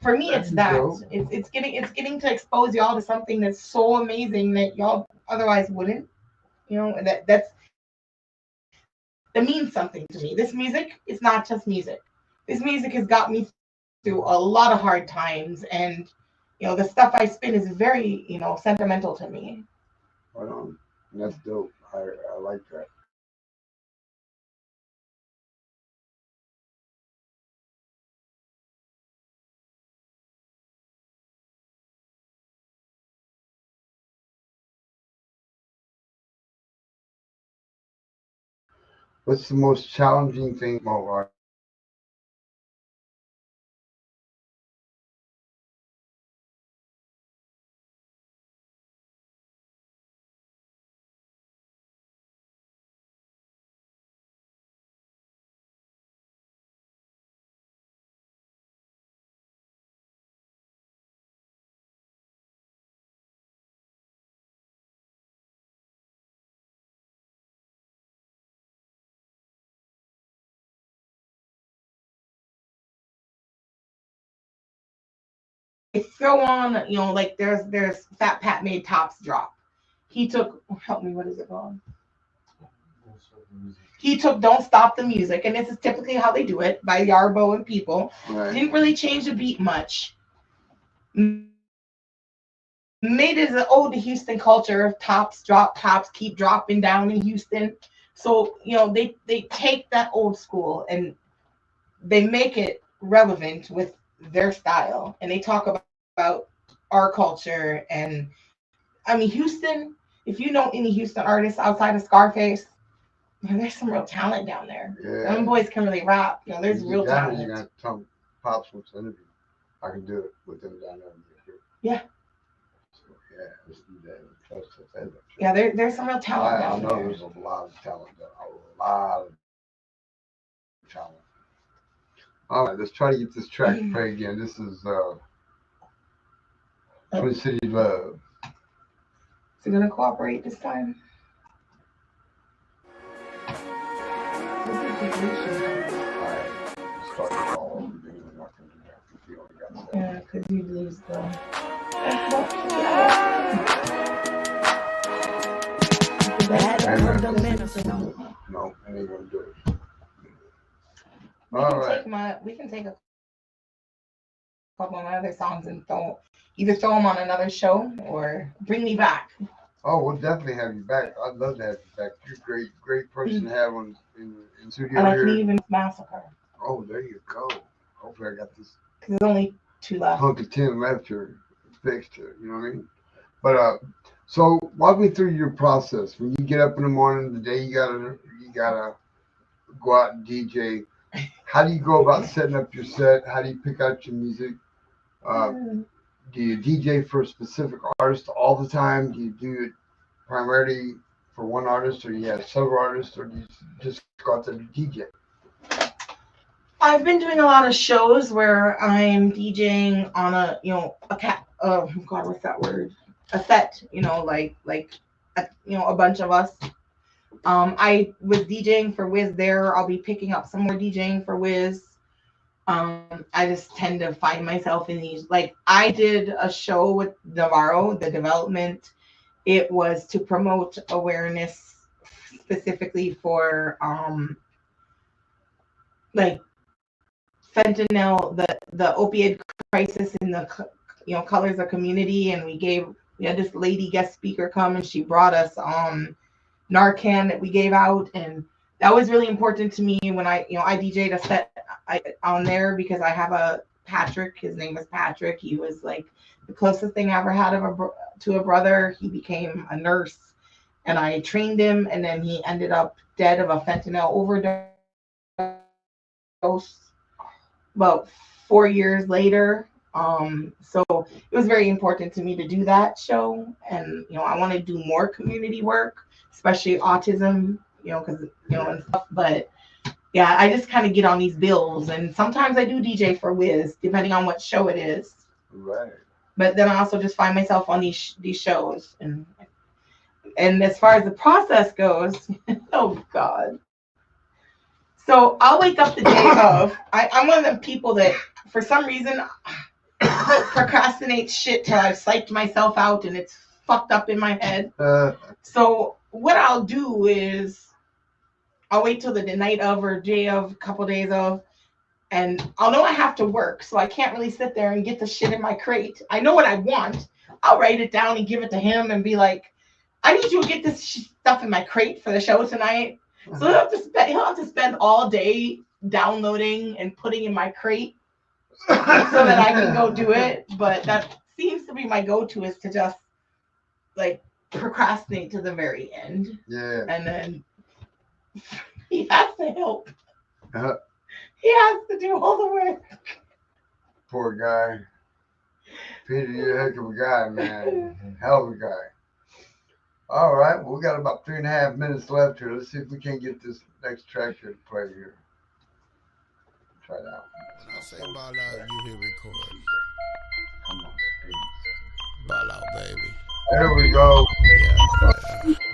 for me, it's that. It's getting to expose y'all to something that's so amazing that y'all otherwise wouldn't. And that means something to me. This music is not just music. This music has got me through a lot of hard times, and the stuff I spin is very sentimental to me. Right on. That's dope. I like that. What's the most challenging thing about art? Throw on, like there's Fat Pat made Tops drop. He took, help me, what is it called? He took Don't Stop the Music, and this is typically how they do it by Yarbo and people. Right. Didn't really change the beat much. Made it an ode to Houston culture of tops drop, tops keep dropping down in Houston. So, they take that old school and they make it relevant with their style, and they talk about our culture. And I mean, Houston, if you know any Houston artists outside of Scarface, there's some real talent down there. Yeah. Them boys can really rap. There's real talent. You got some Pops wants to interview. I can do it with them down there. Yeah. So, yeah, let's do that. Yeah, there's some real talent down there. I know there's a lot of talent there. A lot of talent. All right, let's try to get this track to play again. This is Twin City Love. Is he gonna cooperate this time? Yeah, because you lose the. No, I ain't gonna do it. We can take a couple of my other songs and either throw them on another show or bring me back. Oh, we'll definitely have you back. I'd love to have you back. You're a great person to have in studio I here. even Massacre. Oh, there you go. Hopefully I got this. Because there's only 2 left. Hunk of 10 left here, fixed here. You know what I mean? But so walk me through your process. When you get up in the morning, the day you gotta go out and DJ. How do you go about setting up your set? How do you pick out your music? Do you DJ for a specific artist all the time? Do you do it primarily for one artist, or do you have several artists, or do you just go out there to DJ? I've been doing a lot of shows where I'm DJing on a what's that word? A set, like a bunch of us. I was DJing for Wiz there. I'll be picking up some more DJing for Wiz. I just tend to find myself in these. Like I did a show with Navarro, the development. It was to promote awareness specifically for like fentanyl, the opioid crisis in the colors of community, and we had this lady guest speaker come, and she brought us Narcan that we gave out, and that was really important to me when I DJ'd a set on there, because I have Patrick, his name was Patrick. He was like the closest thing I ever had to a brother. He became a nurse, and I trained him, and then he ended up dead of a fentanyl overdose about 4 years later. So it was very important to me to do that show, and I want to do more community work, especially autism, because and stuff. But yeah, I just kind of get on these bills, and sometimes I do DJ for Wiz, depending on what show it is. Right. But then I also just find myself on these shows, and as far as the process goes, oh God. So I'll wake up the day of. I'm one of the people that, for some reason, procrastinate shit till I've psyched myself out and it's fucked up in my head. So what I'll do is I'll wait till the night of or day of, a couple days of, and I'll know I have to work, so I can't really sit there and get the shit in my crate. I know what I want. I'll write it down and give it to him and be like, I need you to get this stuff in my crate for the show tonight. So he'll have to spend all day downloading and putting in my crate so that I can go do it. But that seems to be my go-to, is to just like procrastinate to the very end. Yeah. And then he has to help. He has to do all the work. Poor guy. Peter, you're a heck of a guy, man. Hell of a guy. All right, well, we got about 3.5 minutes left here. Let's see if we can get this next track here to play here. Try it out. When I say ball out, you hear record. Ball out, baby. There we go. Yeah.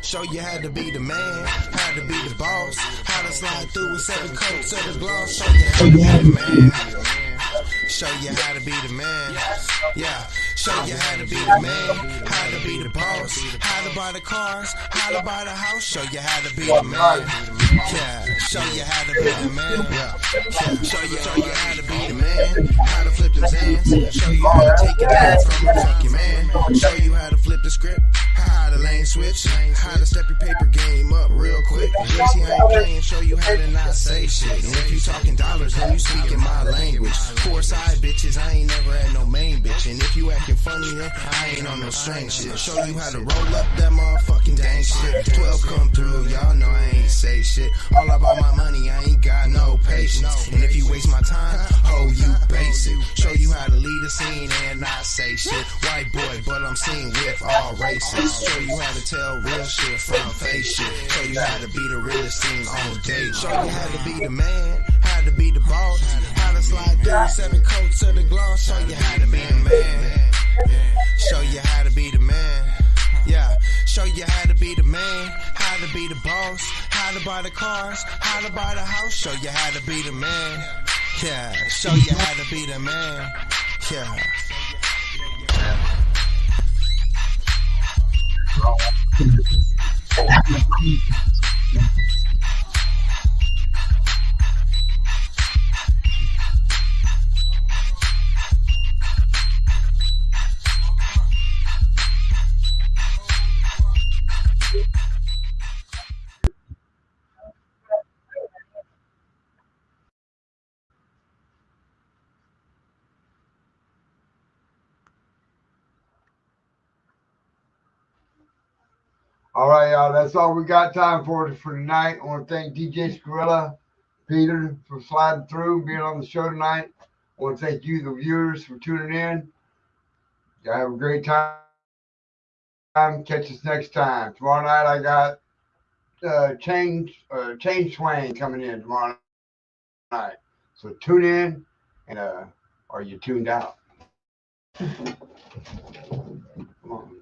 Show you how to be the man, how to be the boss, how to slide through with 7 coats of the gloss. Show you how to be the man. Show you how to be the man. Yeah. Show you how to be the man, how to be the boss, how to buy the cars, how to buy the house. Show you how to be the man. Yeah. Show you how to be the man. Yeah. Show you how to be the man, how to flip the hands. Show you how to take it down from a funky man. Show you how to flip the script, how to lane switch, how to step your paper game up real quick. See how you playing, show you how to not say shit. And if you talking dollars, then you speaking my language. 4 side bitches, I ain't never had no main bitch. And if you acting funny, I ain't on no strange shit. Show you how to roll up that motherfucking dang shit. 12 come through, y'all know I ain't say shit. All about my money, I ain't got no patience. And if you waste my time, oh, you basic. Show you how to lead a scene and not say shit. White boy, but I'm seen with all races. Show you how to tell real shit from fake shit. Show you how to be the realest thing on date. Show you how to be the man, how to be the boss, how to slide through 7 coats of the gloss. Show you how to be the man. Show you how to be the man. Yeah. Show you how to be the man, how to be the boss, how to buy the cars, how to buy the house. Show you how to be the man. Yeah. Show you how to be the man. Yeah. All right, y'all. That's all we got time for tonight. I want to thank DJ SCREWELLA, Peter, for sliding through, being on the show tonight. I want to thank you, the viewers, for tuning in. Y'all have a great time. Catch us next time. Tomorrow night, I got Change Swain coming in tomorrow night. So tune in, and are you tuned out? Come on.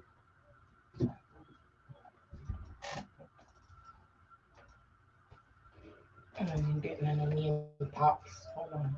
I didn't get none of me pops. Hold on.